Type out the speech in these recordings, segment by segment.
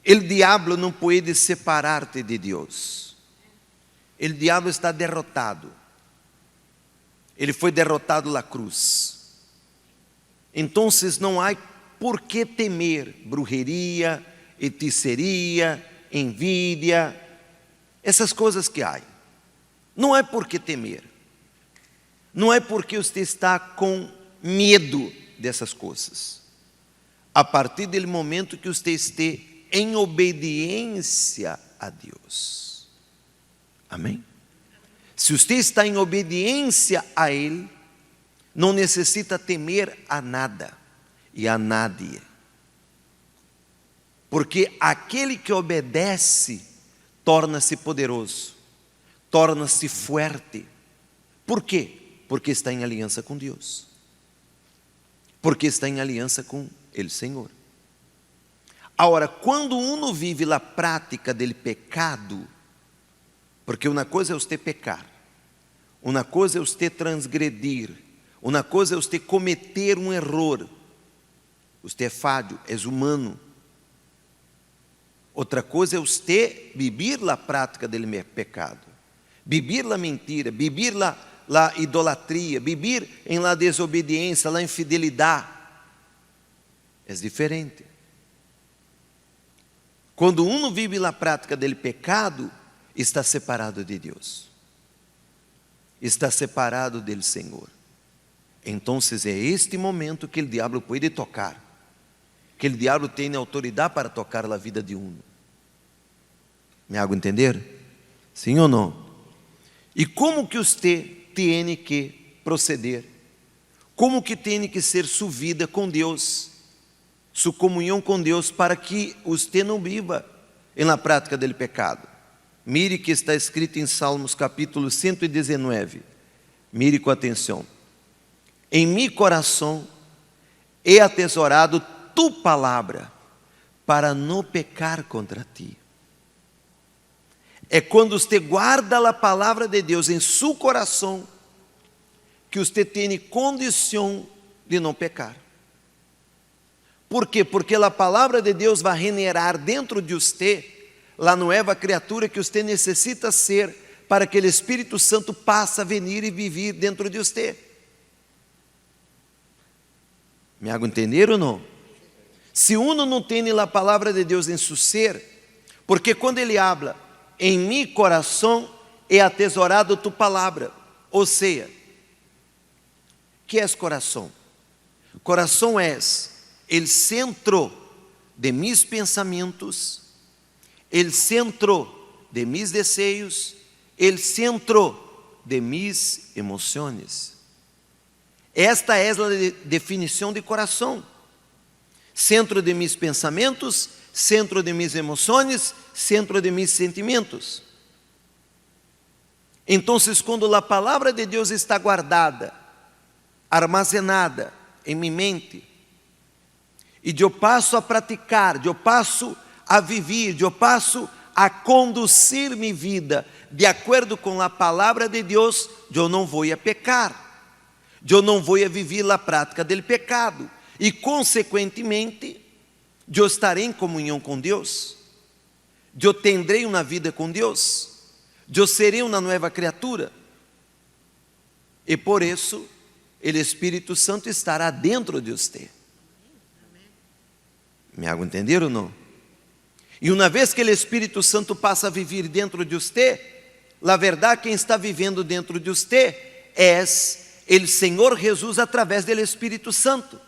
El diablo não pode separar-te de Deus. El diablo está derrotado. Ele foi derrotado na cruz. Então não há por que temer brujeria, hechiceria, envidia, essas coisas que há. Não há por que temer. Não é porque você está com medo dessas coisas. A partir do momento que você esteja em obediência a Deus. Amém? Se você está em obediência a Ele, não necessita temer a nada e a nadie. Porque aquele que obedece torna-se poderoso, torna-se forte. Por quê? Porque está em aliança com Deus. Porque está em aliança com Ele, Senhor. Agora, quando uno vive a prática do pecado, porque uma coisa é você pecar, uma coisa é você transgredir, uma coisa é você cometer um erro. Você é falho, é humano. Outra coisa é você viver a prática do pecado, viver a mentira, viver a idolatria, viver em la desobediência, la infidelidade. É diferente. Quando uno vive a prática do pecado, está separado de Deus, está separado do Senhor. Então é este momento que o diabo pode tocar, que o diabo tem autoridade para tocar a vida de uno. Me hago entender? Sim ou não? E como que você tem que proceder? Como que tem que ser sua vida com Deus, sua comunhão com Deus, para que você não viva na prática do pecado? Mire que está escrito em Salmos capítulo 119. Mire com atenção. Em mi coração he atesorado tu palavra, para não pecar contra ti. É quando você guarda a palavra de Deus em seu coração, que você tem condição de não pecar. Por quê? Porque a palavra de Deus vai generar dentro de você a nova criatura que você necessita ser, para que o Espírito Santo passe a venir e viver dentro de você. Me hago entender ou não? Se uno não tem a palavra de Deus em seu ser, porque quando ele habla, em mi coração é atesorado tu palavra, ou seja, que é coração? Coração é o centro de mis pensamentos, o centro de mis desejos, o centro de mis emoções. Esta é a definição de coração. Centro de mis pensamentos, centro de mis emoções, centro de mis sentimentos. Então, quando a palavra de Deus está guardada, armazenada em minha mente, e eu passo a praticar, eu passo a viver, eu passo a conduzir minha vida de acordo com a palavra de Deus, eu não vou a pecar. Eu não vou a viver a prática do pecado. E, consequentemente, eu estarei em comunhão com Deus. Eu tendrei uma vida com Deus. Eu serei uma nova criatura. E por isso, o Espírito Santo estará dentro de você. Me hago entender ou não? E uma vez que o Espírito Santo passa a viver dentro de você, na verdade, quem está vivendo dentro de você é o Senhor Jesus através do Espírito Santo.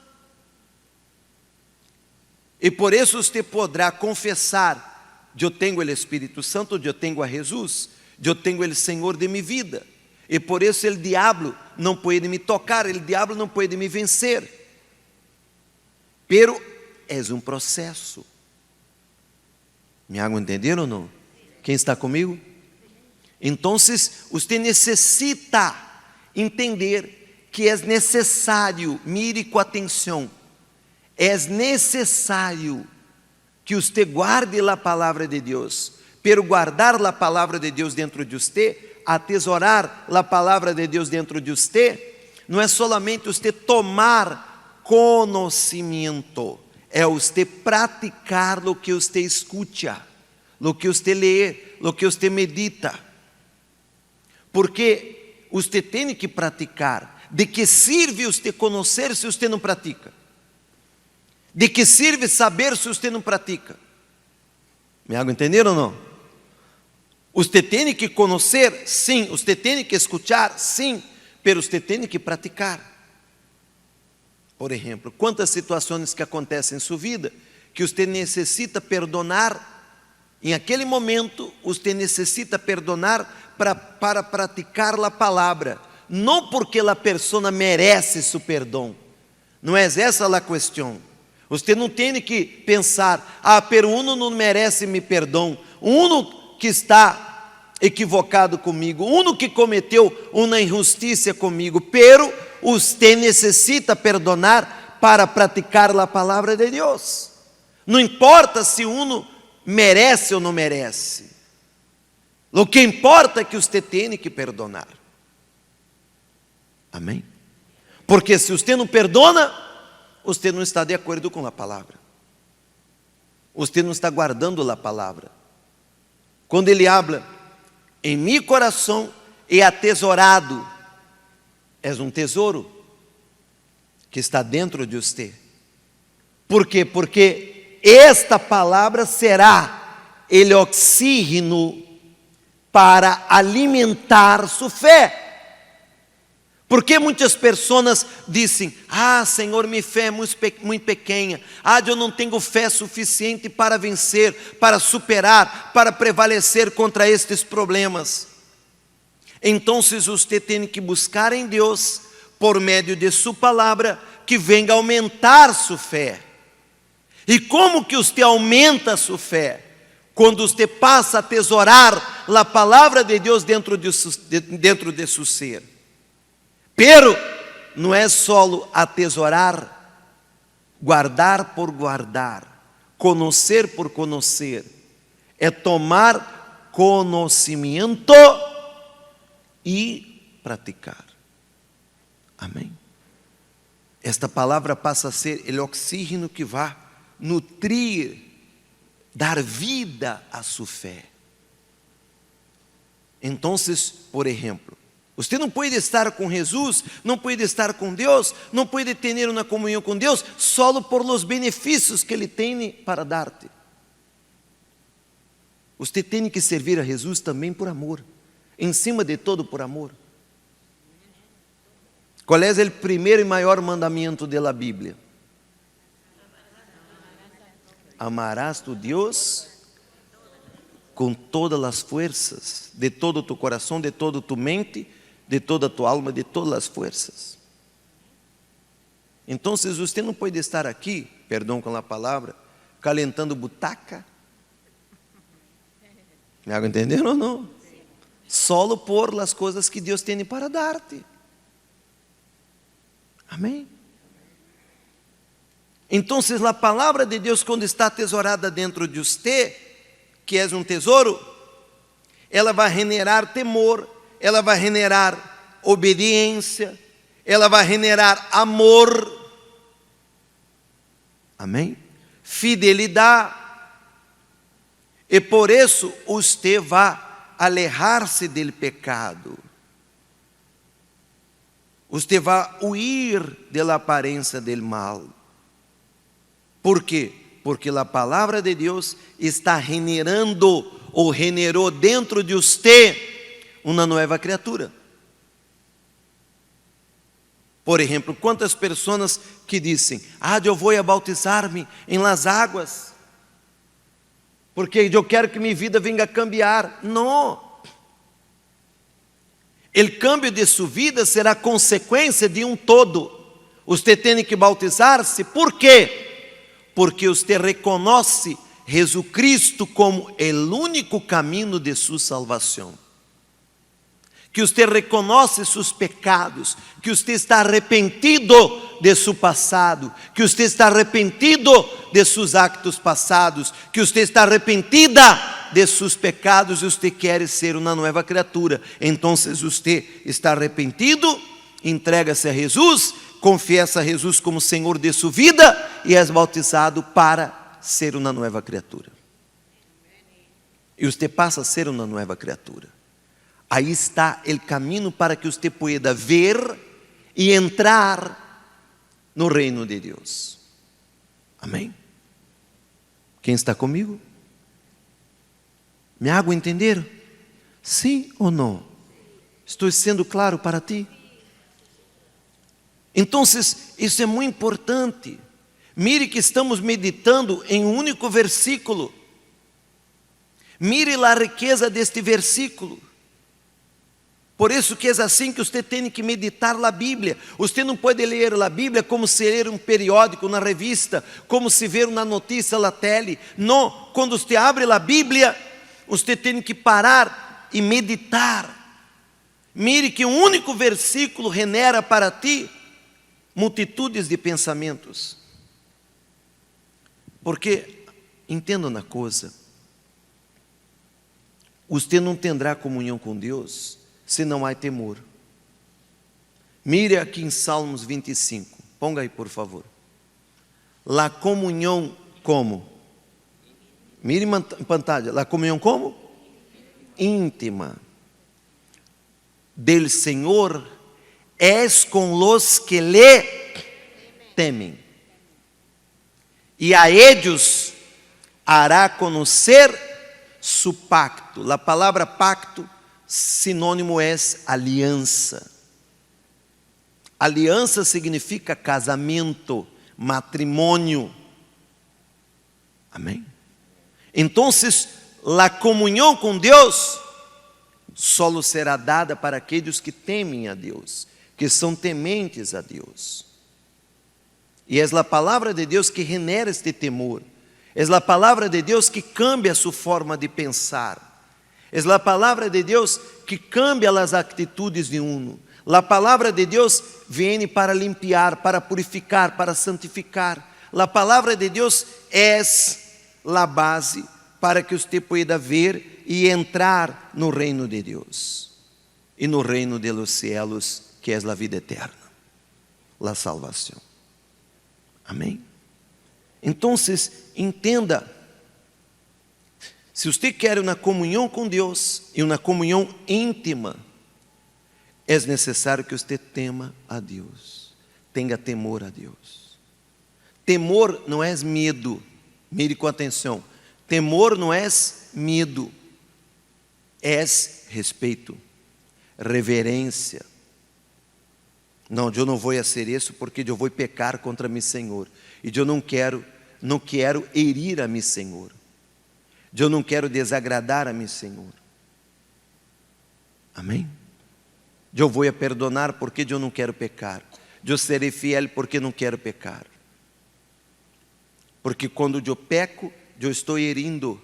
E por isso você poderá confessar: eu tenho o Espírito Santo, eu tenho a Jesus, eu tenho o Senhor de minha vida. E por isso o diabo não pode me tocar, o diabo não pode me vencer. Pero é um processo. Me hago entender ou não? Quem está comigo? Então, você necessita entender que é necessário, mire com atenção, é necessário que você guarde a palavra de Deus. Pero guardar a palavra de Deus dentro de você, atesorar a palavra de Deus dentro de você, não é solamente você tomar conhecimento, é você praticar o que você escuta, o que você lê, o que você medita. Porque você tem que praticar. De que serve você conhecer se você não pratica? De que serve saber se você não pratica? Me hago entender ou não? Você tem que conhecer, sim. Você tem que escutar, sim. Mas você tem que praticar. Por exemplo, quantas situações que acontecem em sua vida que você necessita perdonar. Em aquele momento, você necessita perdonar para praticar a palavra. Não porque a pessoa merece seu perdão. Não é essa a questão. Você não tem que pensar, pero uno não merece me perdão. Uno que está equivocado comigo. Uno que cometeu uma injustiça comigo. Pero você necessita perdonar para praticar a palavra de Deus. Não importa se uno merece ou não merece. O que importa é que você tem que perdonar. Amém? Porque se você não perdona, você não está de acordo com a palavra. Você não está guardando a palavra. Quando ele habla, em meu coração é atesourado. É um tesouro que está dentro de você. Por quê? Porque esta palavra será o oxígeno para alimentar sua fé. Porque muitas pessoas dizem, Senhor, minha fé é muito pequena. Eu não tenho fé suficiente para vencer, para superar, para prevalecer contra estes problemas. Então, você tem que buscar em Deus, por meio de sua palavra, que venga aumentar sua fé. E como que você aumenta a sua fé? Quando você passa a tesourar a palavra de Deus dentro de seu ser. Pero não é só atesourar, guardar por guardar, conhecer por conhecer. É tomar conhecimento e praticar. Amém? Esta palavra passa a ser o oxígeno que vai nutrir, dar vida à sua fé. Então, por exemplo, você não pode estar com Jesus, não pode estar com Deus, não pode ter uma comunhão com Deus, só por os benefícios que Ele tem para dar-te. Você tem que servir a Jesus também por amor, em cima de todo por amor. Qual é o primeiro e maior mandamento da Bíblia? Amarás tu Deus com todas as forças, de todo o teu coração, de toda a tua mente, de toda a tua alma, de todas as forças. Então, você não pode estar aqui, perdão com a palavra, calentando butaca. Me hago entender ou não? Solo por as coisas que Deus tem para dar-te. Amém? Então, a palavra de Deus, quando está tesourada dentro de você, que é um tesouro, ela vai generar temor, ela vai generar obediência, ela vai generar amor. Amém? Fidelidade. E por isso, você vai alejar-se do pecado. Você vai huir da aparência do mal. Por quê? Porque a palavra de Deus está generando ou generou dentro de você uma nova criatura. Por exemplo, quantas pessoas que dizem, eu vou bautizar-me em las águas, porque eu quero que minha vida venha a cambiar. Não. O cambio de sua vida será consequência de um todo. Você tem que bautizar-se, por quê? Porque você reconhece Jesus Cristo como o único caminho de sua salvação. Que você reconhece seus pecados, que você está arrependido de seu passado, que você está arrependido de seus actos passados, que você está arrependida de seus pecados e você quer ser uma nova criatura. Então, você está arrependido, entrega-se a Jesus, confiesa a Jesus como Senhor de sua vida e és bautizado para ser uma nova criatura. E você passa a ser uma nova criatura. Aí está o caminho para que você pueda ver e entrar no reino de Deus. Amém? Quem está comigo? Me hago entender? Sim ou não? Estou sendo claro para ti? Então, isso é muito importante. Mire que estamos meditando em um único versículo. Mire a riqueza deste versículo. Por isso que é assim que você tem que meditar a Bíblia. Você não pode ler a Bíblia como se ler um periódico, na revista, como se ver uma notícia na tele. Não, quando você abre a Bíblia, você tem que parar e meditar. Mire que um único versículo genera para ti multitudes de pensamentos. Porque, entenda uma coisa, você não terá comunhão com Deus se não há temor. Mire aqui em Salmos 25, ponga aí por favor. La comunhão como? Mire em pantalla, la comunhão como? Íntima del Senhor es con los que le temen, e a ellos hará conocer su pacto. A palavra pacto, sinônimo é aliança. Aliança significa casamento, matrimônio. Amém? Então, a comunhão com Deus só será dada para aqueles que temem a Deus, que são tementes a Deus. E é a palavra de Deus que genera este temor. É a palavra de Deus que cambia sua forma de pensar. É a palavra de Deus que cambia as atitudes de uno. A palavra de Deus vem para limpiar, para purificar, para santificar. A palavra de Deus é a base para que você pueda ver e entrar no reino de Deus. E no reino de los cielos, que é a vida eterna, a salvação. Amém? Então, entenda, se você quer uma comunhão com Deus e uma comunhão íntima, é necessário que você tema a Deus, tenha temor a Deus. Temor não é medo, mire com atenção, temor não é medo, é respeito, reverência. Não, eu não vou fazer isso porque eu vou pecar contra meu Senhor. E eu não quero herir a meu Senhor. Eu não quero desagradar a meu Senhor. Amém? Eu vou perdonar porque eu não quero pecar. Eu serei fiel porque não quero pecar. Porque quando eu peco, eu estou herindo.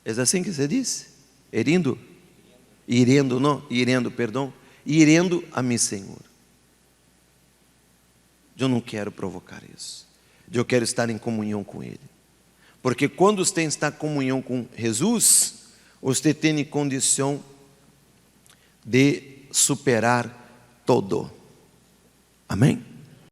É assim que se diz? Herindo? Hirindo a meu Senhor. Eu não quero provocar isso. Eu quero estar em comunhão com Ele. Porque quando você está em comunhão com Jesus, você tem condição de superar todo. Amém?